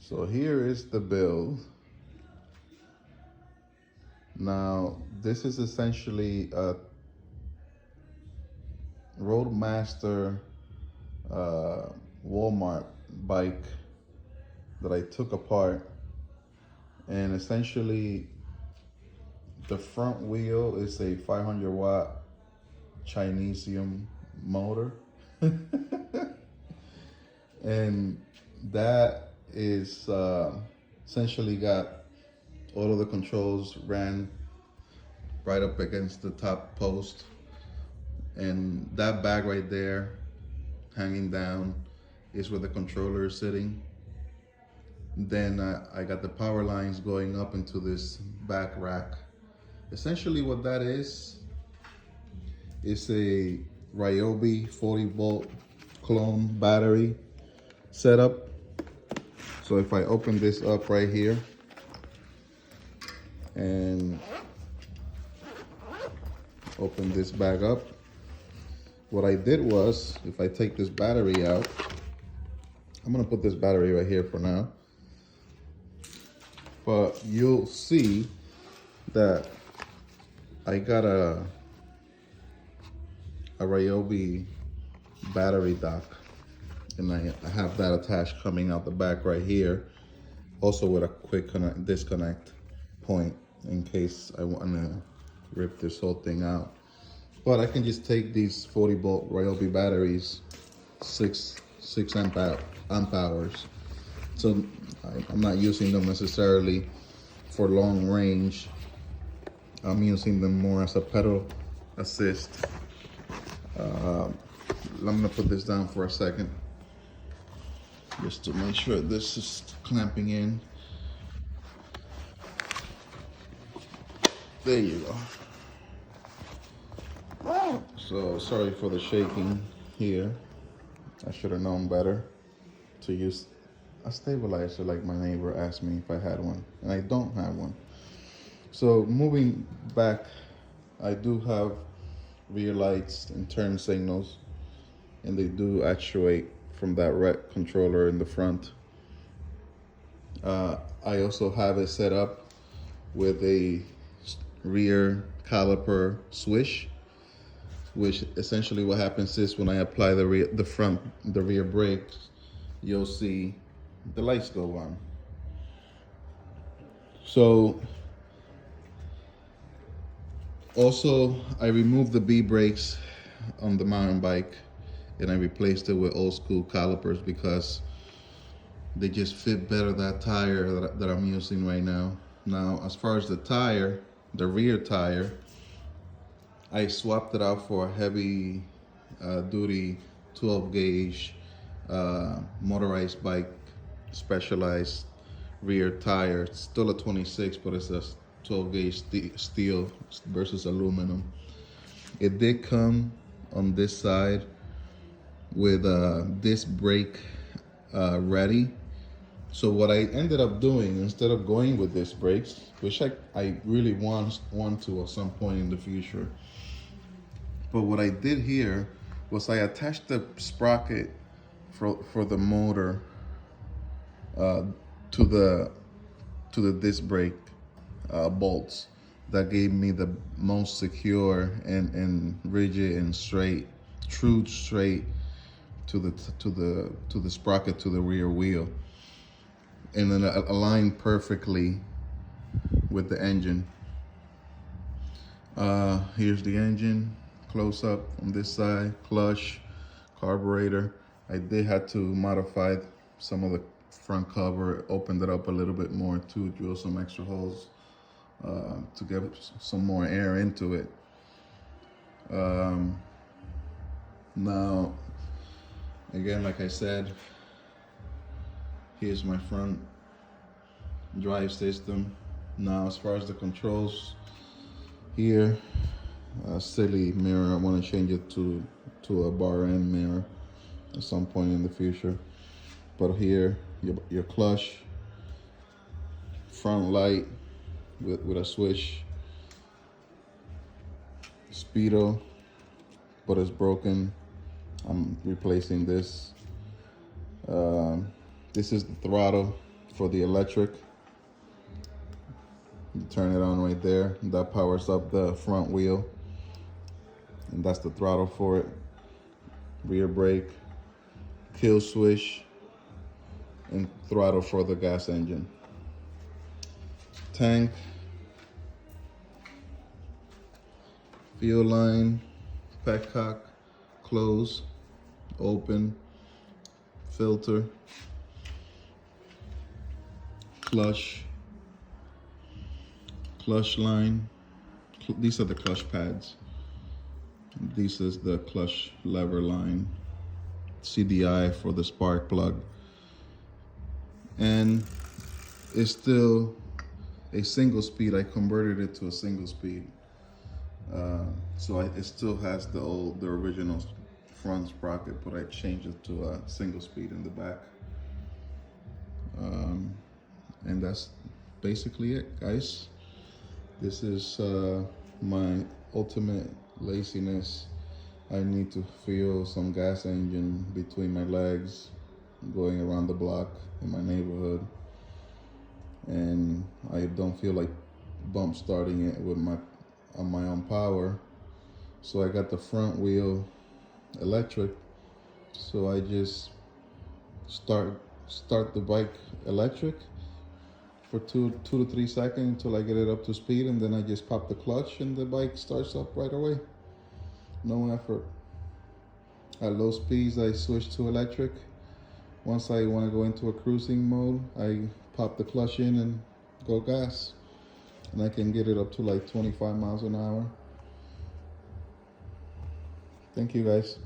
So here is the build. Now, this is essentially a Roadmaster Walmart bike that I took apart, and essentially the front wheel is a 500 watt Chinesium motor. And that is essentially got all of the controls ran right up against the top post, and that bag right there hanging down is where the controller is sitting. Then I got the power lines going up into this back rack. Essentially what that is a Ryobi 40 volt clone battery setup. So if I open this up right here and open this bag up, what I did was, if I take this battery out, I'm gonna put this battery right here for now, but you'll see that I got a Ryobi battery dock, and I have that attached coming out the back right here, also with a quick disconnect point in case I want to rip this whole thing out. But I can just take these 40 volt Ryobi batteries, 6 amp hours. So I'm not using them necessarily for long range. I'm using them more as a pedal assist. I'm gonna put this down for a second, just to make sure this is clamping in. There you go. So sorry for the shaking here. I should have known better to use a stabilizer like my neighbor asked me if I had one, and I don't have one. So moving back, I do have rear lights and turn signals, and they do actuate from that red controller in the front. I also have it set up with a rear caliper swish, which essentially what happens is when I apply the rear brakes, you'll see the lights go on. So also I removed the B brakes on the mountain bike, and I replaced it with old school calipers because they just fit better that tire that I'm using right now. Now, as far as the tire, the rear tire, I swapped it out for a heavy duty 12 gauge motorized bike specialized rear tire. It's still a 26, but it's a 12 gauge steel versus aluminum. It did come on this side with disc brake ready. So what I ended up doing, instead of going with disc brakes, which I really want to at some point in the future, but what I did here was I attached the sprocket for the motor to the disc brake bolts. That gave me the most secure and rigid and straight, true straight to the sprocket to the rear wheel, and then aligned perfectly with the engine. Here's the engine close up on this side, clutch, carburetor. I did have to modify some of the front cover, opened it up a little bit more to drill some extra holes to get some more air into it. Now, again, like I said, here's my front drive system. Now, as far as the controls, here, silly mirror, I want to change it to a bar end mirror at some point in the future. But here, your clutch, front light with a switch, speedo, but it's broken. I'm replacing this. This is the throttle for the electric. You turn it on right there. That powers up the front wheel. And that's the throttle for it. Rear brake, kill switch, and throttle for the gas engine. Tank, fuel line, petcock, close, open, filter, clutch line. These are the clutch pads. This is the clutch lever line. CDI for the spark plug. And it's still a single speed. I converted it to a single speed. So it still has the original front sprocket, but I changed it to a single speed in the back. And that's basically it, guys. This is my ultimate laziness. I need to feel some gas engine between my legs going around the block in my neighborhood, and I don't feel like bump starting it with on my own power. So I got the front wheel electric, so I just start the bike electric for 2 to 3 seconds until I get it up to speed, and then I just pop the clutch and the bike starts up right away. No effort. At low speeds, I switch to electric. Once I want to go into a cruising mode, I pop the clutch in and go gas. And I can get it up to like 25 miles an hour. Thank you, guys.